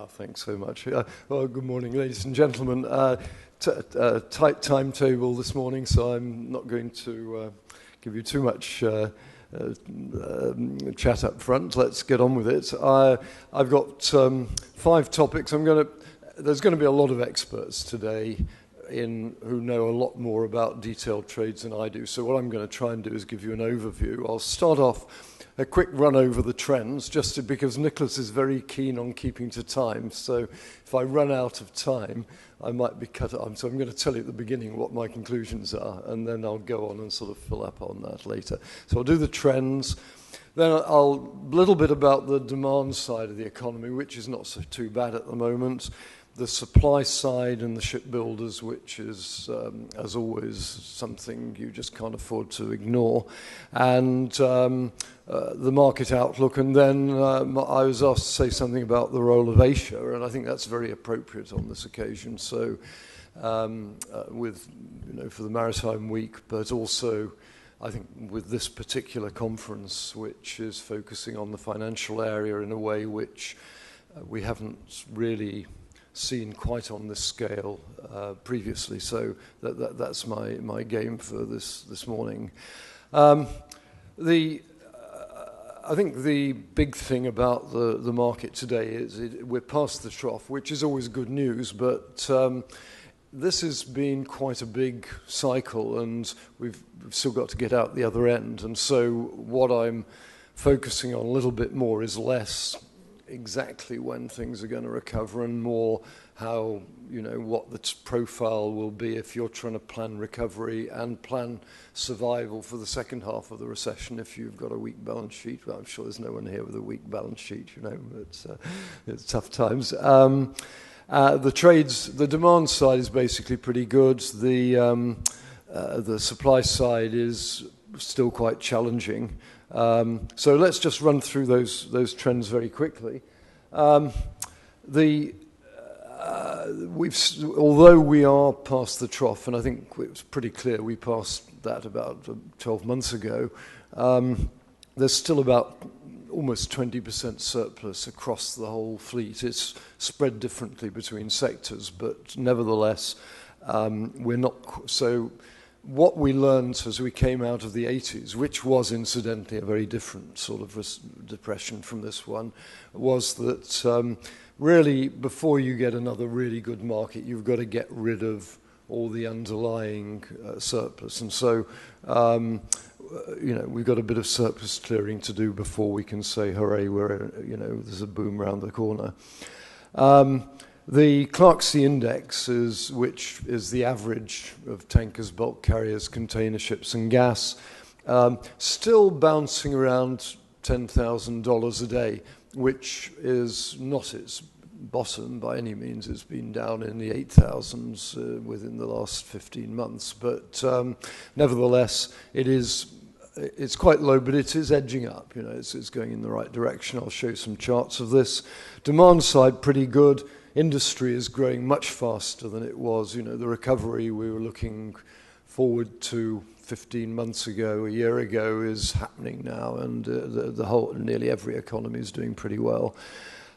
Thanks so much. Well, good morning, ladies and gentlemen. Tight timetable this morning, so I'm not going to give you too much chat up front. Let's get on with it. I've got 5 topics. There's going to be a lot of experts today who know a lot more about detailed trades than I do. So what I'm going to try and do is give you an overview. I'll start off a quick run over the trends, because Nicholas is very keen on keeping to time. So if I run out of time, I might be cut off. So I'm going to tell you at the beginning what my conclusions are, and then I'll go on and sort of fill up on that later. So I'll do the trends. Then a little bit about the demand side of the economy, which is not so too bad at the moment. The supply side and the shipbuilders, which is, as always, something you just can't afford to ignore, and the market outlook. And then I was asked to say something about the role of Asia, and I think that's very appropriate on this occasion. So, for the Maritime Week, but also, I think, with this particular conference, which is focusing on the financial area in a way which we haven't really seen quite on this scale previously. So that's my game for this morning. I think the big thing about the market today is we're past the trough, which is always good news, but this has been quite a big cycle, and we've still got to get out the other end. And so what I'm focusing on a little bit more is less exactly when things are going to recover and more how, what the profile will be if you're trying to plan recovery and plan survival for the second half of the recession if you've got a weak balance sheet. Well, I'm sure there's no one here with a weak balance sheet, it's tough times. The demand side is basically pretty good. The supply side is still quite challenging. So let's just run through those trends very quickly. Although we are past the trough, and I think it was pretty clear we passed that about 12 months ago, there's still about almost 20% surplus across the whole fleet. It's spread differently between sectors, but nevertheless, we're not so. What we learned as we came out of the 80s, which was incidentally a very different sort of depression from this one, was that really before you get another really good market, you've got to get rid of all the underlying surplus. And so, we've got a bit of surplus clearing to do before we can say, hooray, there's a boom around the corner. The Clarkson index, which is the average of tankers, bulk carriers, container ships and gas, still bouncing around $10,000 a day, which is not its bottom by any means. It's been down in the 8,000s within the last 15 months. But nevertheless, it's quite low, but it is edging up. It's going in the right direction. I'll show you some charts of this. Demand side, pretty good. Industry is growing much faster than it was. The recovery we were looking forward to 15 months ago, a year ago, is happening now, and nearly every economy is doing pretty well.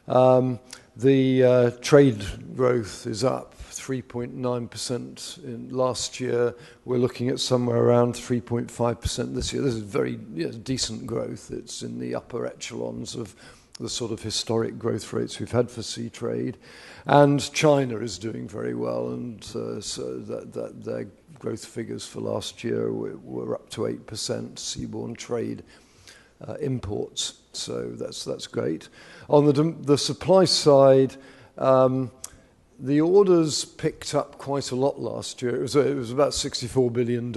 The trade growth is up 3.9% in last year. We're looking at somewhere around 3.5% this year. This is very decent growth. It's in the upper echelons of the sort of historic growth rates we've had for sea trade. And China is doing very well, and so their growth figures for last year were up to 8% Seaborne Trade imports. So that's great. On the supply side, the orders picked up quite a lot last year. It was about $64 billion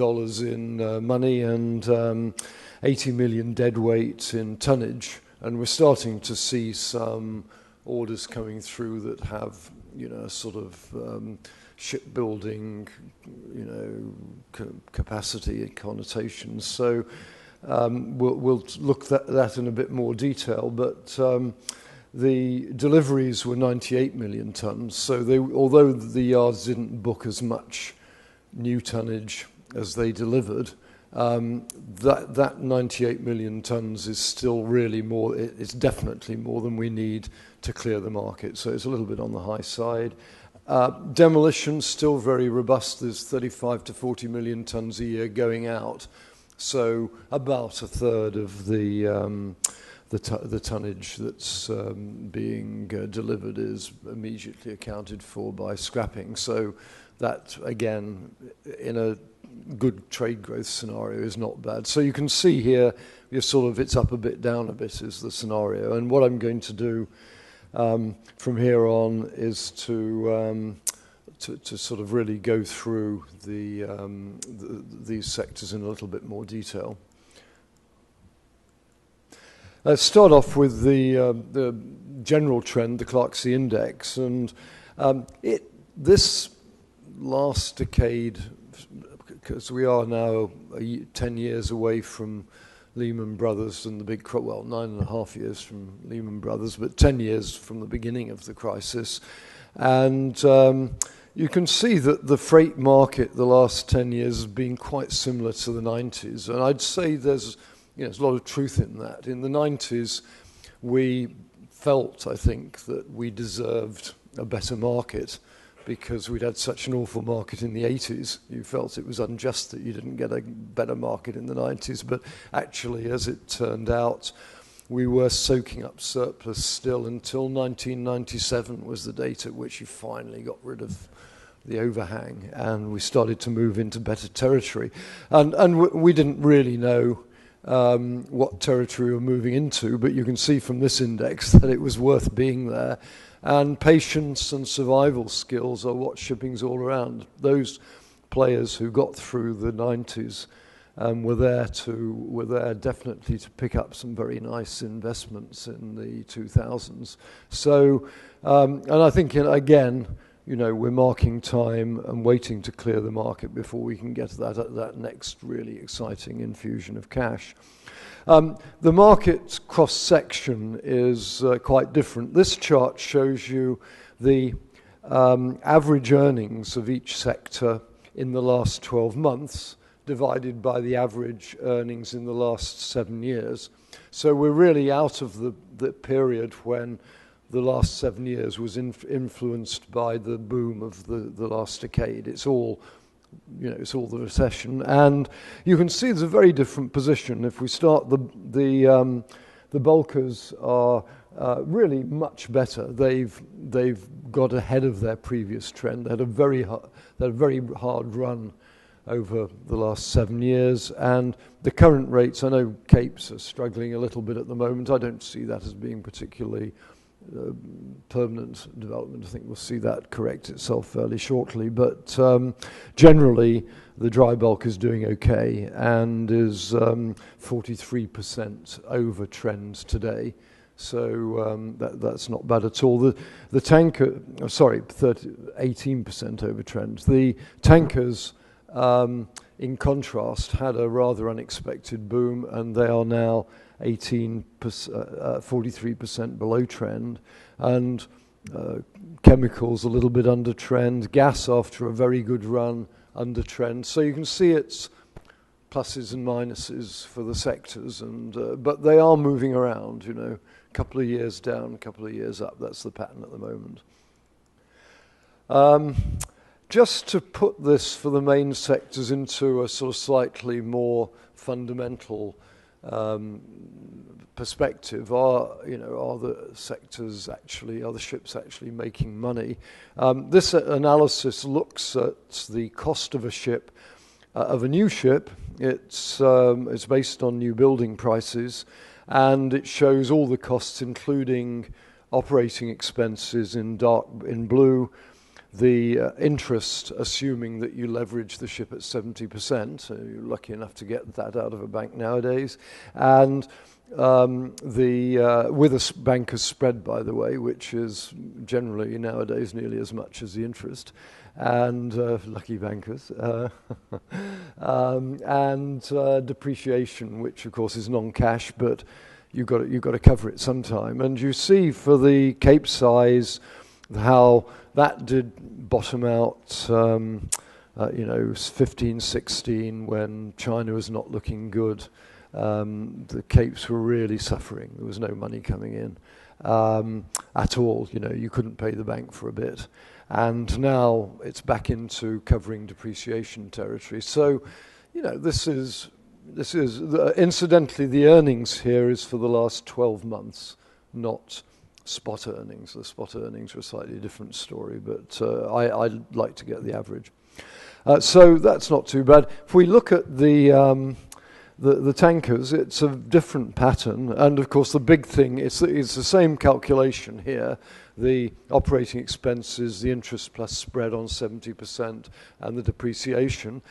in money and 80 million deadweight in tonnage. And we're starting to see some orders coming through that have, sort of shipbuilding, capacity connotations. So we'll look at that in a bit more detail. But the deliveries were 98 million tons. So although the yards didn't book as much new tonnage as they delivered, that 98 million tons is still really more, it's definitely more than we need to clear the market. So it's a little bit on the high side. Demolition still very robust. There's 35 to 40 million tons a year going out. So about a third of the tonnage that's being delivered is immediately accounted for by scrapping. So that, again, in a good trade growth scenario is not bad. So you can see here, it's up a bit, down a bit is the scenario. And what I'm going to do from here on is to sort of really go through these sectors in a little bit more detail. Let's start off with the general trend, the Clarkson index, and this last decade, because we are now 10 years away from Lehman Brothers and the big, well, 9.5 years from Lehman Brothers, but 10 years from the beginning of the crisis. And you can see that the freight market the last 10 years has been quite similar to the 90s. And I'd say there's a lot of truth in that. In the 90s, we felt, I think, that we deserved a better market because we'd had such an awful market in the 80s. You felt it was unjust that you didn't get a better market in the 90s. But actually, as it turned out, we were soaking up surplus still until 1997 was the date at which you finally got rid of the overhang and we started to move into better territory. And we didn't really know what territory we were moving into, but you can see from this index that it was worth being there. And patience and survival skills are what shipping's all around. Those players who got through the 90s were there definitely to pick up some very nice investments in the 2000s. So, and I think, again, we're marking time and waiting to clear the market before we can get to that next really exciting infusion of cash. The market cross-section is quite different. This chart shows you the average earnings of each sector in the last 12 months divided by the average earnings in the last 7 years. So we're really out of the period when the last 7 years was influenced by the boom of the last decade. It's all the recession, and you can see there's a very different position. If we start, the bulkers are really much better. They've got ahead of their previous trend. They had a very hard run over the last 7 years, and the current rates, I know Capes are struggling a little bit at the moment. I don't see that as being particularly permanent development. I think we'll see that correct itself fairly shortly, but generally the dry bulk is doing okay and is 43% over trend today. So that's not bad at all. The tanker, 18% over trend. The tankers, in contrast, had a rather unexpected boom, and they are now 43% below trend, and chemicals a little bit under trend, gas after a very good run under trend. So you can see it's pluses and minuses for the sectors, and but they are moving around, a couple of years down, a couple of years up. That's the pattern at the moment. Just to put this for the main sectors into a sort of slightly more fundamental perspective, are the ships actually making money? This analysis looks at the cost of a ship, of a new ship. It's based on new building prices, and it shows all the costs, including operating expenses in blue, the interest, assuming that you leverage the ship at 70%, so you're lucky enough to get that out of a bank nowadays, and with a banker's spread, by the way, which is generally nowadays nearly as much as the interest, and lucky bankers, and depreciation, which of course is non-cash, but you've got to cover it sometime. And you see for the Capesize how that did bottom out 15, 16, when China was not looking good, the Capes were really suffering. There was no money coming in at all. You couldn't pay the bank for a bit. And now it's back into covering depreciation territory. So, this is incidentally, the earnings here is for the last 12 months, not spot earnings. The spot earnings are a slightly different story, but I'd like to get the average. So that's not too bad. If we look at the tankers, it's a different pattern. And of course, the big thing, it's the same calculation here. The operating expenses, the interest plus spread on 70%, and the depreciation.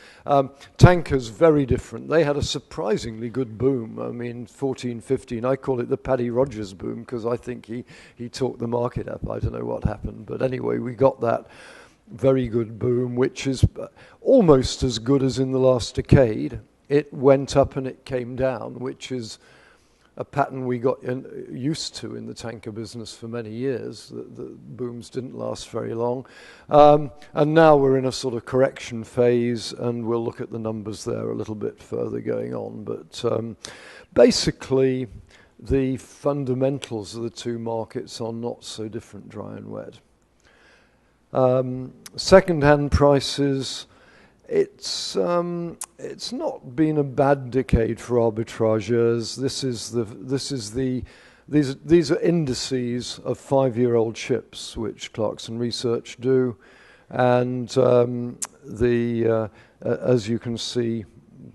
Tankers, very different. They had a surprisingly good boom. I mean, 14, 15. I call it the Paddy Rogers boom because I think he talked the market up. I don't know what happened. But anyway, we got that very good boom, which is almost as good as in the last decade. It went up and it came down, which is a pattern we got used to in the tanker business for many years. The booms didn't last very long. And now we're in a sort of correction phase, and we'll look at the numbers there a little bit further going on. But basically, the fundamentals of the two markets are not so different, dry and wet. Second-hand prices, it's not been a bad decade for arbitrageurs. These are indices of 5-year-old ships, which Clarkson Research do, and as you can see,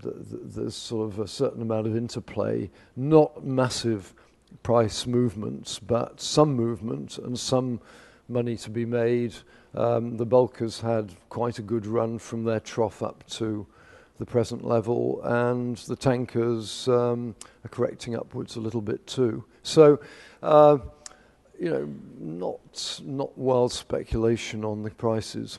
there's sort of a certain amount of interplay, not massive price movements, but some movement and some money to be made. The bulkers had quite a good run from their trough up to the present level, and the tankers are correcting upwards a little bit too. So, not wild speculation on the prices.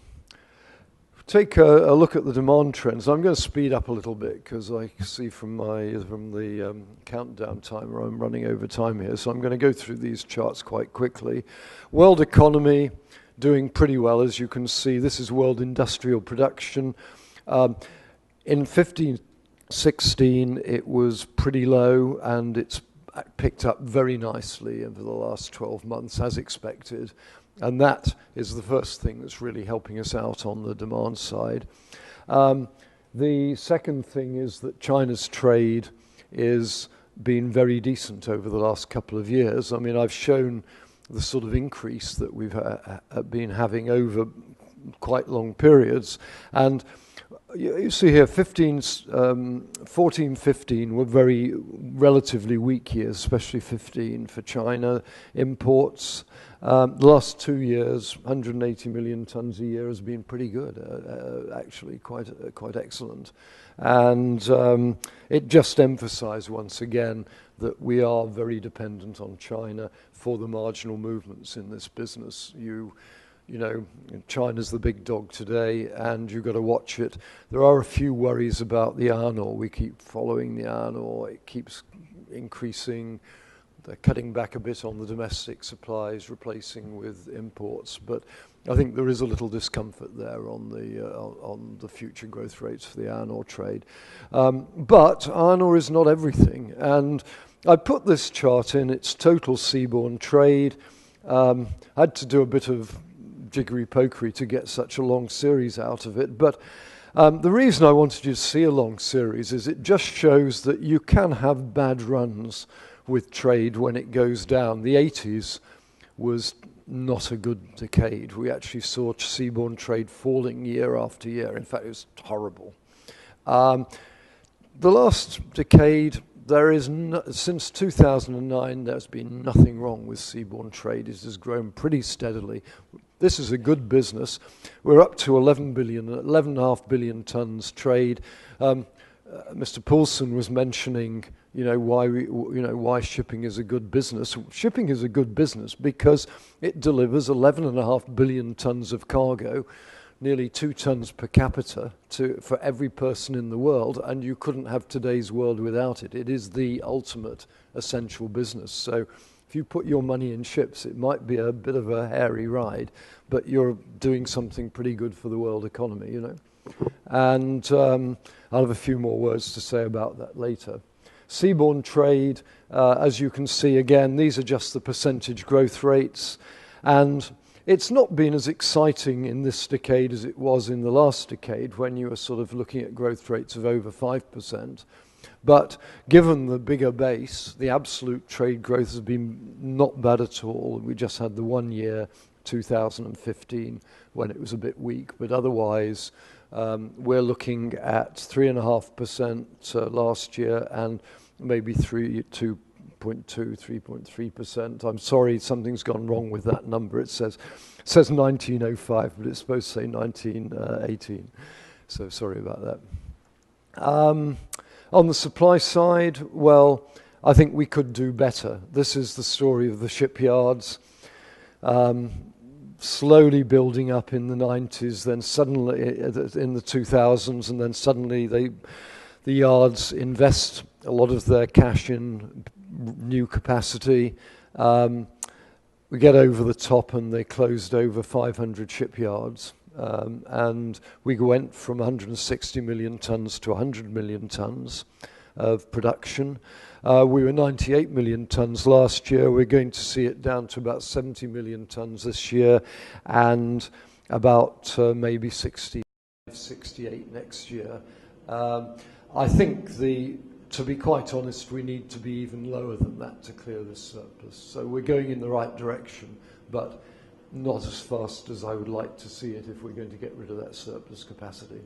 Take a look at the demand trends. I'm going to speed up a little bit because I see from the countdown timer I'm running over time here. So I'm going to go through these charts quite quickly. World economy doing pretty well, as you can see. This is world industrial production. In 15-16, it was pretty low, and it's picked up very nicely over the last 12 months, as expected. And that is the first thing that's really helping us out on the demand side. The second thing is that China's trade is been very decent over the last couple of years. I mean, I've shown the sort of increase that we've been having over quite long periods. And you see here, 14, 15 were very relatively weak years, especially 15 for China imports. The last 2 years, 180 million tons a year has been pretty good, actually quite excellent. And it just emphasized once again that we are very dependent on China for the marginal movements in this business. China's the big dog today, and you've got to watch it. There are a few worries about the iron ore. We keep following the iron ore. It keeps increasing. They're cutting back a bit on the domestic supplies, replacing with imports. But I think there is a little discomfort there on the future growth rates for the iron ore trade. But iron ore is not everything. And I put this chart in. It's total seaborne trade. I had to do a bit of jiggery-pokery to get such a long series out of it. But the reason I wanted you to see a long series is it just shows that you can have bad runs with trade when it goes down. The 80s was not a good decade. We actually saw seaborne trade falling year after year. In fact, it was horrible. The last decade, since 2009, there's been nothing wrong with seaborne trade. It has grown pretty steadily. This is a good business. We're up to 11.5 billion tons trade. Mr. Poulsen was mentioning, why shipping is a good business. Shipping is a good business because it delivers 11.5 billion tons of cargo, nearly 2 tons per capita for every person in the world, and you couldn't have today's world without it. It is the ultimate essential business. So if you put your money in ships, it might be a bit of a hairy ride, but you're doing something pretty good for the world economy, And I'll have a few more words to say about that later. Seaborne Trade, as you can see again, these are just the percentage growth rates. And it's not been as exciting in this decade as it was in the last decade when you were sort of looking at growth rates of over 5%. But given the bigger base, the absolute trade growth has been not bad at all. We just had the 1 year, 2015, when it was a bit weak. But otherwise, we're looking at 3.5% last year and maybe 2.2, 3.3%. I'm sorry, something's gone wrong with that number. It says 1905, but it's supposed to say 1918. So sorry about that. On the supply side, well, I think we could do better. This is the story of the shipyards. Slowly building up in the 90s, then suddenly in the 2000s, and then suddenly the yards invest a lot of their cash in new capacity. We get over the top and they closed over 500 shipyards. And we went from 160 million tons to 100 million tons of production. We were 98 million tons last year. We're going to see it down to about 70 million tons this year and about maybe 68 next year. I think to be quite honest, we need to be even lower than that to clear this surplus. So we're going in the right direction, but not as fast as I would like to see it if we're going to get rid of that surplus capacity.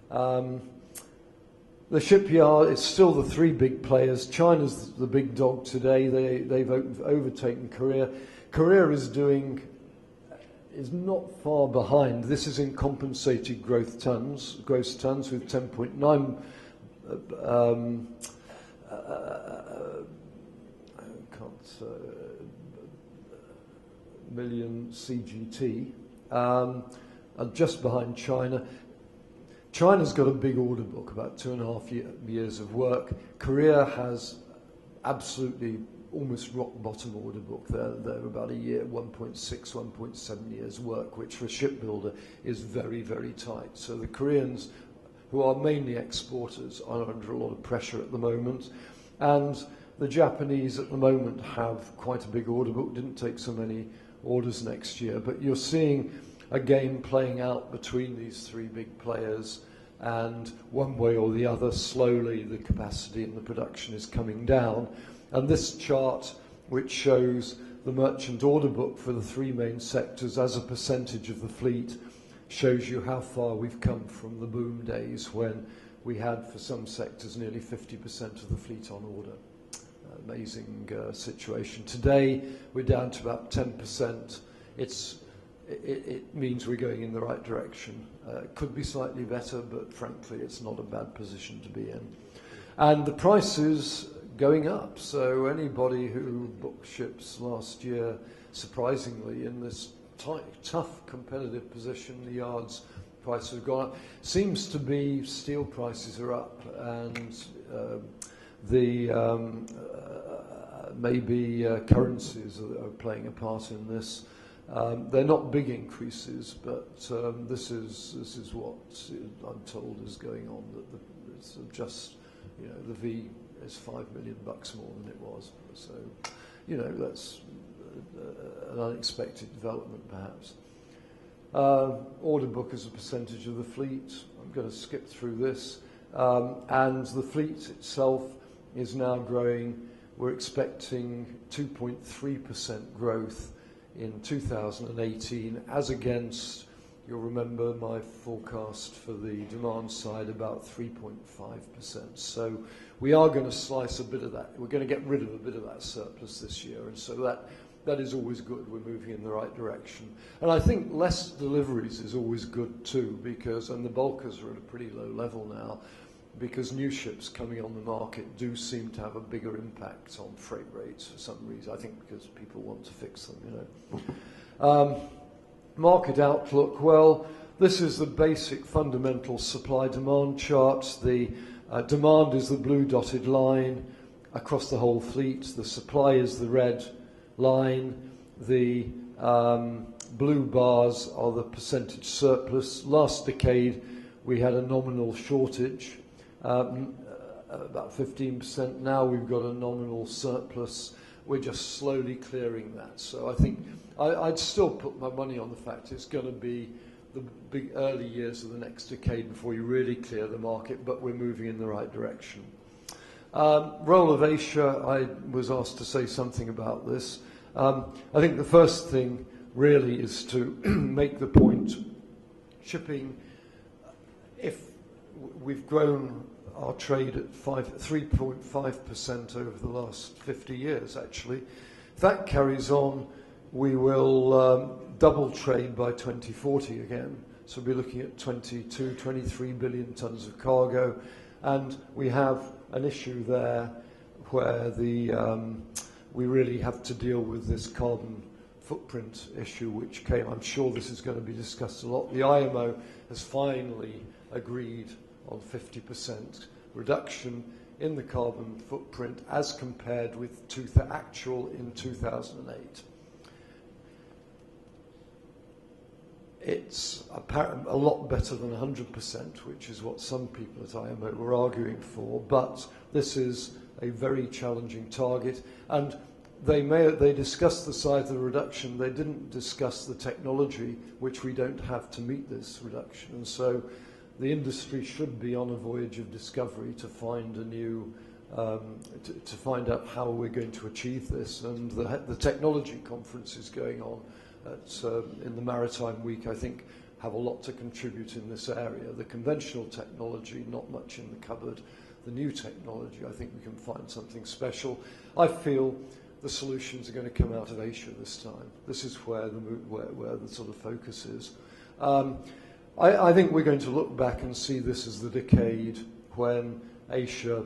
The shipyard is still the three big players. China's the big dog today. They've overtaken Korea. Korea is not far behind. This is in compensated gross tons with 10.9 million CGT, just behind China. China's got a big order book, about 2.5 years of work. Korea has absolutely almost rock bottom order book. They're about a year, 1.6, 1.7 years work, which for a shipbuilder is very, very tight. So the Koreans, who are mainly exporters, are under a lot of pressure at the moment. And the Japanese at the moment have quite a big order book, didn't take so many orders next year, but you're seeing a game playing out between these three big players, and one way or the other, slowly the capacity and the production is coming down. And this chart, which shows the merchant order book for the three main sectors as a percentage of the fleet, shows you how far we've come from the boom days when we had, for some sectors, nearly 50% of the fleet on order. Amazing situation. Today, we're down to about 10%. It means we're going in the right direction. It could be slightly better, but frankly, it's not a bad position to be in. And the prices going up. So anybody who booked ships last year, surprisingly, in this tough competitive position, the yards prices have gone up. Seems to be steel prices are up, and maybe currencies are playing a part in this. They're not big increases, but this is what I'm told is going on. That it's just, the V is $5 million more than it was. So, that's an unexpected development, perhaps. Order book as a percentage of the fleet. I'm going to skip through this, and the fleet itself is now growing. We're expecting 2.3% growth in 2018, as against, you'll remember my forecast for the demand side, about 3.5%. So we are going to slice a bit of that. We're going to get rid of a bit of that surplus this year, and so that is always good. We're moving in the right direction. And I think less deliveries is always good too, and the bulkers are at a pretty low level now, because new ships coming on the market do seem to have a bigger impact on freight rates for some reason. I think because people want to fix them, Market outlook, well, this is the basic fundamental supply-demand chart. The demand is the blue dotted line across the whole fleet. The supply is the red line. The blue bars are the percentage surplus. Last decade, we had a nominal shortage, about 15%. Now we've got a nominal surplus. We're just slowly clearing that. So I think I'd still put my money on the fact it's going to be the big early years of the next decade before you really clear the market, but we're moving in the right direction. Role of Asia, I was asked to say something about this. I think the first thing really is to make the point, shipping, if we've grown our trade at 3.5% over the last 50 years, actually. If that carries on, we will double trade by 2040 again. So we'll be looking at 22, 23 billion tons of cargo. And we have an issue there where we really have to deal with this carbon footprint issue, which came, I'm sure this is going to be discussed a lot. The IMO has finally agreed on 50% reduction in the carbon footprint as compared with actual in 2008. It's a lot better than 100%, which is what some people at IMO were arguing for, but this is a very challenging target, and they discussed the size of the reduction. They didn't discuss the technology, which we don't have to meet this reduction, and so the industry should be on a voyage of discovery to find a new, to find out how we're going to achieve this. And the technology conference is going on in the Maritime Week, I think, have a lot to contribute in this area. The conventional technology, not much in the cupboard. The new technology, I think we can find something special. I feel the solutions are going to come out of Asia this time. This is where the sort of focus is. I think we're going to look back and see this as the decade when Asia,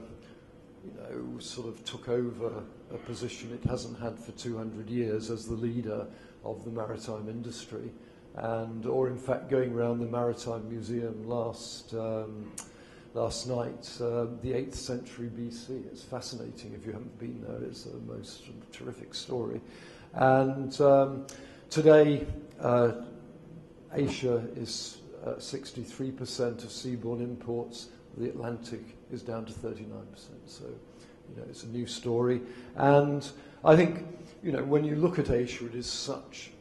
sort of took over a position it hasn't had for 200 years as the leader of the maritime industry, or in fact going around the Maritime Museum last night, the 8th century BC. It's fascinating if you haven't been there. It's the most terrific story. And today, Asia is 63% of seaborne imports. The Atlantic is down to 39%. So, it's a new story. And I think, when you look at Asia, it is such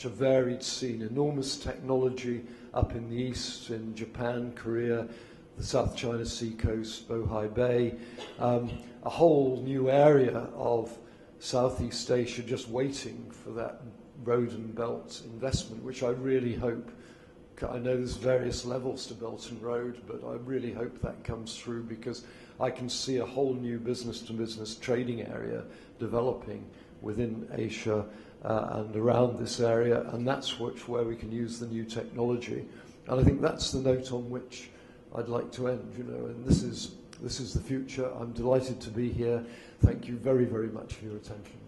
a varied scene. Enormous technology up in the east, in Japan, Korea, the South China Sea coast, Bohai Bay, a whole new area of Southeast Asia just waiting for that road and belt investment, which I really hope. I know there's various levels to Belt and Road, but I really hope that comes through, because I can see a whole new business-to-business trading area developing within Asia and around this area, and that's where we can use the new technology. And I think that's the note on which I'd like to end, and this is the future. I'm delighted to be here. Thank you very, very much for your attention.